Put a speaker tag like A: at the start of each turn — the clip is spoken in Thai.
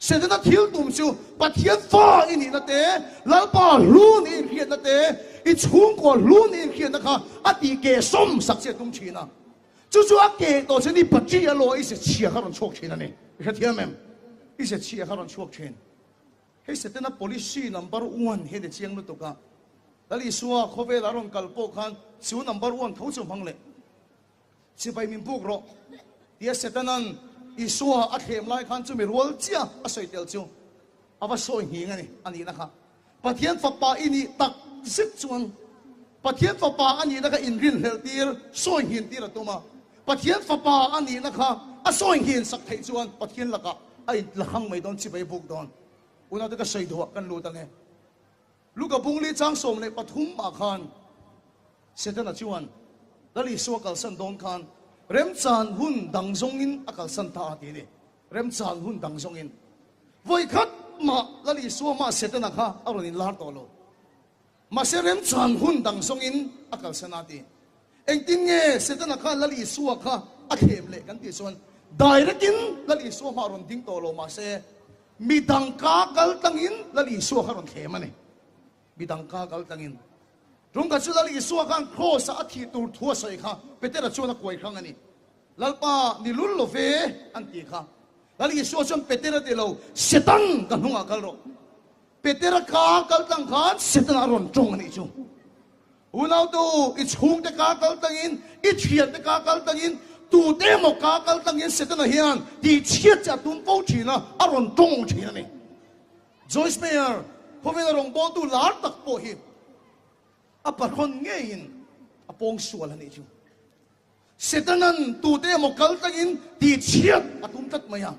A: เสร็จแล้วทิ้งตุ่มชิวปัดเทียนฟ้าอินี่นะเตะแล้วป่าลูนี่เขียนนะเตะอีชุ่งก่อนลูนี่เขียนนะคะอดีเกส้มสักเสียตุ้มชีนะจู่ๆอาเกตัวฉันนี่ปัจจัยลอยอีเสียเชียร์เขาโดนโชคเชนนั่นเองเห็นเทียมไหมอีเสียเชียร์เขาโดนโชคเชนเฮ้ยเสร็จแล้ว policy number 1เห็นเชียงนู่นตัวกันแล้วอีสัวเขาเวลาลงกัลโปกันสิว number 1เขาจะพังเลยสิไปมินพวกเราเดี๋ยวเสร็จนั้นอีสัวอัดเหมไล่ขันจะมีรัวเจ้าอาศัยเดียวจูเอาไปส่งหิงอันนี้นะครับปะเทียนฝักป่าอินี่ตักสิบจวนปะเทียนฝักป่าอันนี้นะครับอินรินเฮลตีร์ส่งหินตีระตัวมาปะเทียนฝักป่าอันนี้นะครับอาส่งหินสักไทยจวนปะเทียนละก็ไอ้ละขังไม่โดนสิไปบุกโดนอุณาตัวก็ใส่ตัวกันรู้ตั้งเนี่ยลูกกับบุงลีจังสมในปฐุมอาคารเสร็จแล้วจวนแล้วลีสัวกัลสันโดนคันเริ่มจานหุ่นดังทรงอินอากาศสันตาทีนี้เริ่มจานหุ่นดังทรงอินวัยคัดมาแล้วลีสัวมาเสร็จแล้วนะคะอารมณ์ลาร์ตโลมาเสร็จเริ่มจานหุ่นดังทรงอินอากาศสันนาทีเองติงเง่เสร็จแล้วนะคะแล้วลีสัวค่ะอาเขมเล็กันที่ส่วนได้รักินแล้วลีสัวมารอนทิ้งโตโลมาเสมีดังกากลตังอินแล้วลีสัวค่ะรอนเขมันนี่มีดังกากลตังอินตรงกับชุดลีสัวกันโคสอาทิตูทัวใส่ค่ะเป็นแต่ละช่วงนักวยครั้งนี้แล้วป้านิลุลโลเฟอันตีค่ะแล้วลีสัวชนเป็นแต่ละเดลเสตันกันหัวกันโรเป็นแต่ละกากลตังขันเสตันอารมณ์จงอันนี้จูอุณาตูอิชงแต่กากลตังอินอิเชียนแต่กากลตังอินตูเตมกากลตังอินเสตันเฮียนดีเชียจะตุนโปชีนะอารมณ์จงชีนะนี่จอยส์เมียร์พอเวลาลงบอลตูลาร์ตักโปฮิอปะคนเงี้ยนอปองสวลนี่จูเสตันนั้นตูเตมกากลตังอินดีเชียอตุมตัดมายัง